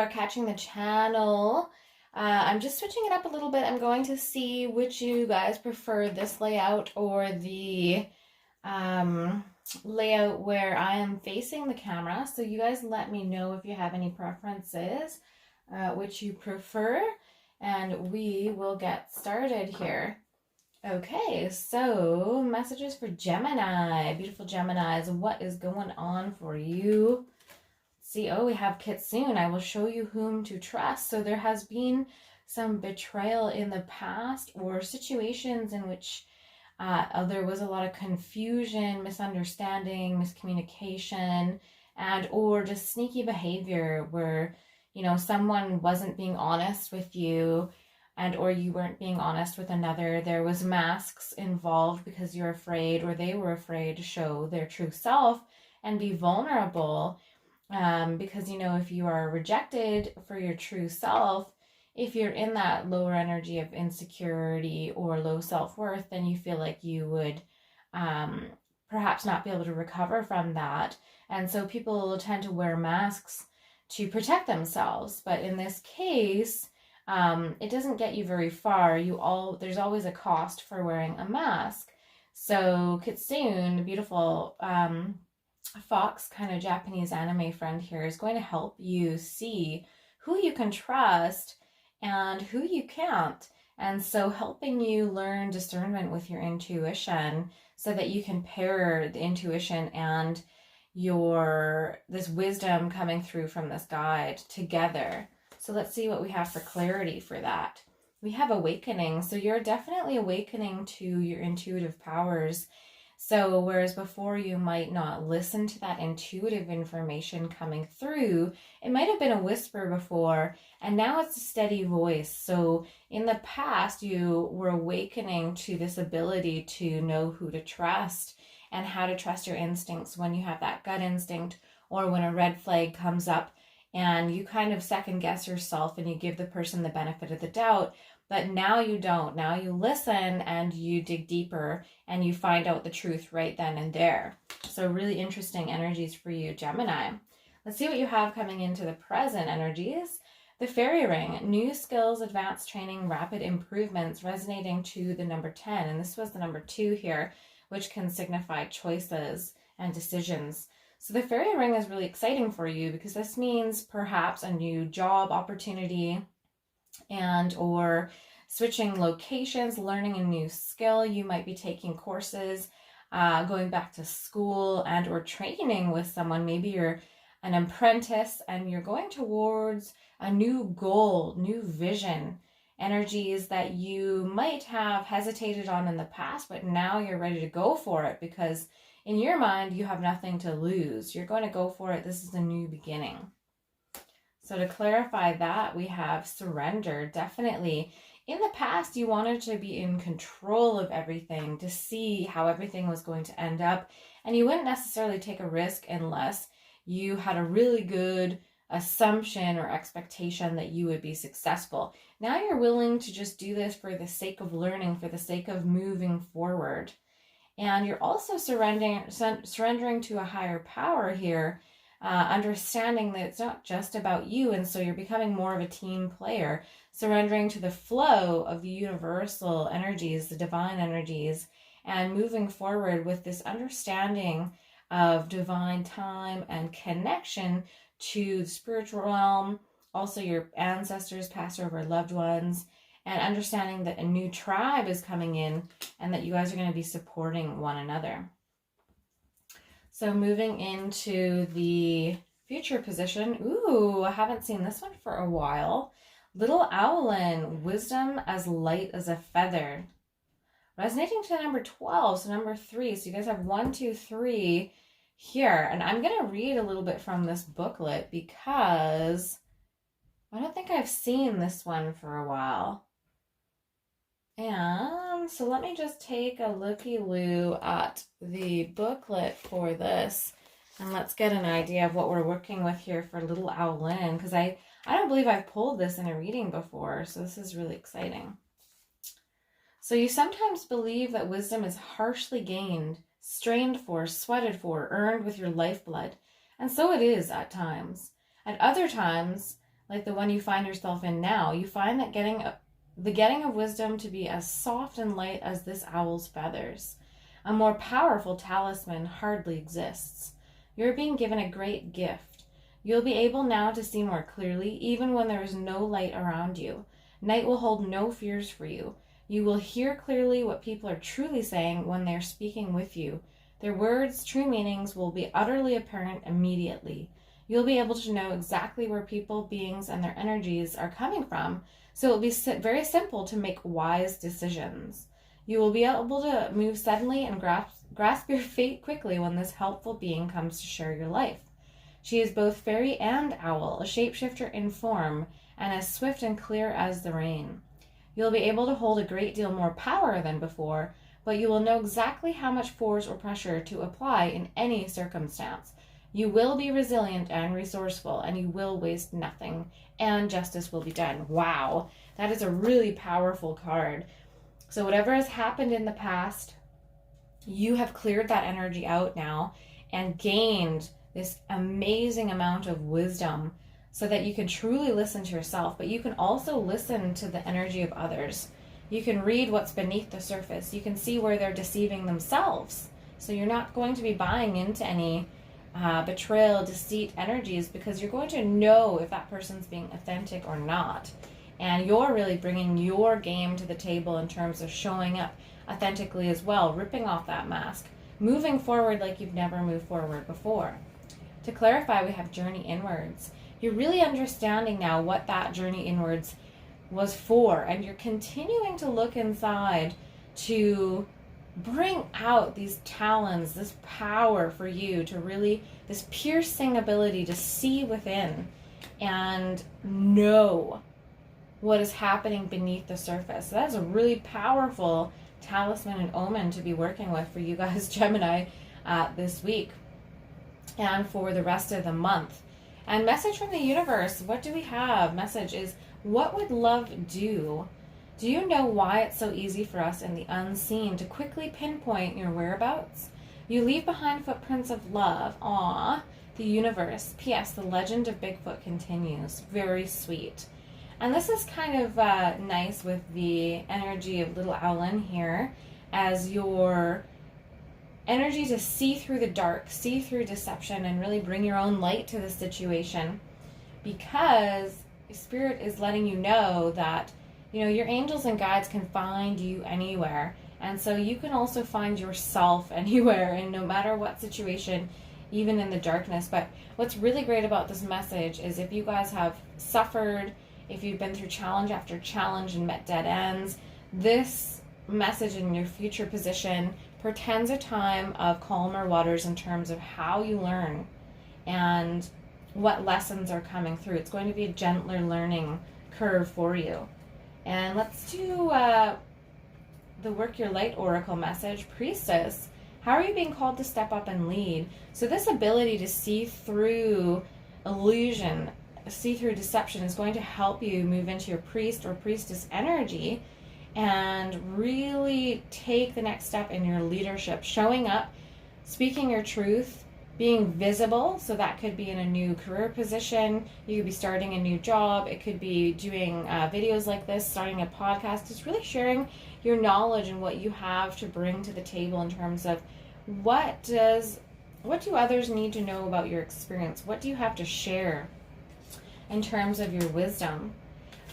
are catching the channel, I'm just switching it up a little bit. I'm going to see which you guys prefer, this layout or the layout where I am facing the camera. So you guys let me know if you have any preferences, which you prefer, and we will get started here. Okay, so messages for Gemini, beautiful Geminis. What is going on for you? See, oh, we have Kitsune. I will show you whom to trust. So there has been some betrayal in the past, or situations in which there was a lot of confusion, misunderstanding, miscommunication, and or just sneaky behavior where, you know, someone wasn't being honest with you, and or you weren't being honest with another. There was masks involved because you're afraid, or they were afraid to show their true self and be vulnerable. Because, you know, if you are rejected for your true self, if you're in that lower energy of insecurity or low self-worth, then you feel like you would perhaps not be able to recover from that. And so people tend to wear masks to protect themselves. But in this case, it doesn't get you very far. There's always a cost for wearing a mask. So Kitsune, beautiful fox kind of Japanese anime friend here, is going to help you see who you can trust and who you can't. And so helping you learn discernment with your intuition so that you can pair the intuition and this wisdom coming through from this guide together. So let's see what we have for clarity for that. We have awakening. So you're definitely awakening to your intuitive powers. So whereas before you might not listen to that intuitive information coming through, it might have been a whisper before, and now it's a steady voice. So in the past, you were awakening to this ability to know who to trust and how to trust your instincts when you have that gut instinct, or when a red flag comes up and you kind of second guess yourself and you give the person the benefit of the doubt. But now you don't. Now you listen and you dig deeper and you find out the truth right then and there. So really interesting energies for you, Gemini. Let's see what you have coming into the present energies. The fairy ring, new skills, advanced training, rapid improvements, resonating to the number 10. And this was the number 2 here, which can signify choices and decisions. So the fairy ring is really exciting for you because this means perhaps a new job opportunity, and or switching locations, learning a new skill. You might be taking courses, going back to school, and or training with someone. Maybe you're an apprentice and you're going towards a new goal, new vision, energies that you might have hesitated on in the past, but now you're ready to go for it because in your mind you have nothing to lose. You're going to go for it. This is a new beginning. So to clarify that, we have surrender. Definitely. In the past, you wanted to be in control of everything, to see how everything was going to end up. And you wouldn't necessarily take a risk unless you had a really good assumption or expectation that you would be successful. Now you're willing to just do this for the sake of learning, for the sake of moving forward. And you're also surrendering to a higher power here. Understanding that it's not just about you, and so you're becoming more of a team player, surrendering to the flow of the universal energies, the divine energies, and moving forward with this understanding of divine time and connection to the spiritual realm, also your ancestors, past or loved ones, and understanding that a new tribe is coming in and that you guys are going to be supporting one another. So moving into the future position. Ooh, I haven't seen this one for a while. Little Owlin, wisdom as light as a feather. Resonating to number 12, so number 3. So you guys have 1, 2, 3 here. And I'm going to read a little bit from this booklet because I don't think I've seen this one for a while. And so let me just take a looky-loo at the booklet for this, and let's get an idea of what we're working with here for Little Owlin, because I don't believe I've pulled this in a reading before, so this is really exciting. So you sometimes believe that wisdom is harshly gained, strained for, sweated for, earned with your lifeblood, and so it is at times. At other times, like the one you find yourself in now, you find that the getting of wisdom to be as soft and light as this owl's feathers. A more powerful talisman hardly exists. You're being given a great gift. You'll be able now to see more clearly, even when there is no light around you. Night will hold no fears for you. You will hear clearly what people are truly saying when they're speaking with you. Their words' true meanings will be utterly apparent immediately. You'll be able to know exactly where people, beings, and their energies are coming from, so it will be very simple to make wise decisions. You will be able to move suddenly and grasp your fate quickly when this helpful being comes to share your life. She is both fairy and owl, a shapeshifter in form, and as swift and clear as the rain. You'll be able to hold a great deal more power than before, but you will know exactly how much force or pressure to apply in any circumstance. You will be resilient and resourceful, and you will waste nothing, and justice will be done. Wow, that is a really powerful card. So whatever has happened in the past, you have cleared that energy out now and gained this amazing amount of wisdom so that you can truly listen to yourself, but you can also listen to the energy of others. You can read what's beneath the surface. You can see where they're deceiving themselves. So you're not going to be buying into any betrayal, deceit energies, because you're going to know if that person's being authentic or not. And you're really bringing your game to the table in terms of showing up authentically as well, ripping off that mask, moving forward like you've never moved forward before. To clarify, we have journey inwards. You're really understanding now what that journey inwards was for, and you're continuing to look inside to bring out these talents, this power for you to really, this piercing ability to see within and know what is happening beneath the surface. So that's a really powerful talisman and omen to be working with for you guys, Gemini, this week and for the rest of the month. And message from the universe, what do we have? Message is, what would love do? Do you know why it's so easy for us in the unseen to quickly pinpoint your whereabouts? You leave behind footprints of love. Aw, the universe. P.S. The legend of Bigfoot continues. Very sweet. And this is kind of nice with the energy of Little Owlin here, as your energy to see through the dark, see through deception, and really bring your own light to the situation, because Spirit is letting you know that, you know, your angels and guides can find you anywhere. And so you can also find yourself anywhere, and no matter what situation, even in the darkness. But what's really great about this message is if you guys have suffered, if you've been through challenge after challenge and met dead ends, this message in your future position portends a time of calmer waters in terms of how you learn and what lessons are coming through. It's going to be a gentler learning curve for you. And let's do the Work Your Light Oracle message. Priestess, how are you being called to step up and lead? So this ability to see through illusion, see through deception, is going to help you move into your priest or priestess energy and really take the next step in your leadership, showing up, speaking your truth, being visible. So that could be in a new career position. You could be starting a new job. It could be doing videos like this, starting a podcast. Just really sharing your knowledge and what you have to bring to the table in terms of what do others need to know about your experience? What do you have to share in terms of your wisdom?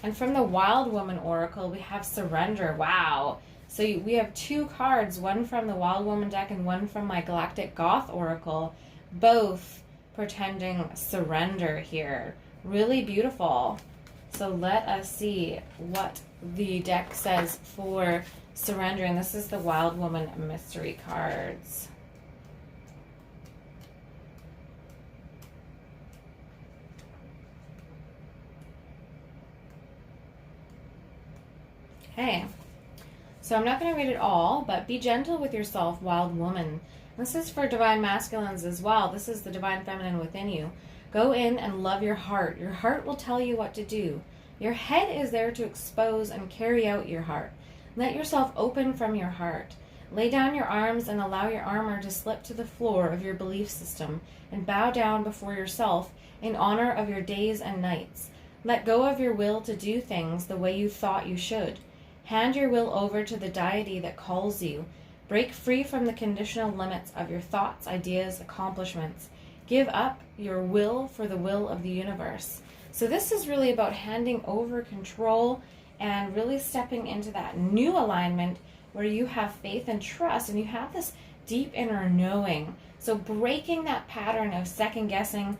And from the Wild Woman Oracle, we have Surrender. Wow. So we have two cards, one from the Wild Woman deck and one from my Galactic Goth Oracle, both portending surrender here. Really beautiful. So let us see what the deck says for surrender. And this is the Wild Woman mystery cards. Okay, so I'm not going to read it all, but be gentle with yourself, wild woman. This is for divine masculines as well. This is the divine feminine within you. Go in and love your heart. Your heart will tell you what to do. Your head is there to expose and carry out your heart. Let yourself open from your heart. Lay down your arms and allow your armor to slip to the floor of your belief system, and bow down before yourself in honor of your days and nights. Let go of your will to do things the way you thought you should. Hand your will over to the deity that calls you. Break free from the conditional limits of your thoughts, ideas, accomplishments. Give up your will for the will of the universe. So this is really about handing over control and really stepping into that new alignment where you have faith and trust and you have this deep inner knowing. So breaking that pattern of second guessing,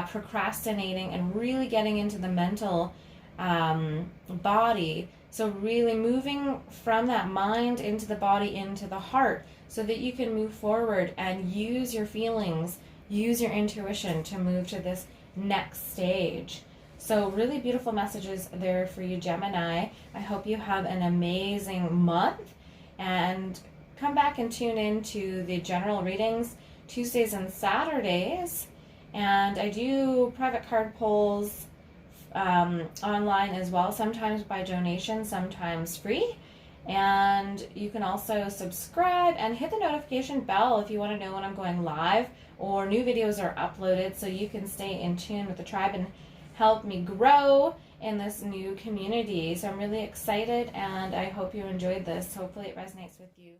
procrastinating, and really getting into the mental body. So really moving from that mind into the body, into the heart, so that you can move forward and use your feelings, use your intuition to move to this next stage. So really beautiful messages there for you, Gemini. I hope you have an amazing month, and come back and tune in to the general readings Tuesdays and Saturdays. And I do private card polls online as well, sometimes by donation, sometimes free. And you can also subscribe and hit the notification bell if you want to know when I'm going live or new videos are uploaded, so you can stay in tune with the tribe and help me grow in this new community. So I'm really excited, and I hope you enjoyed this. Hopefully it resonates with you.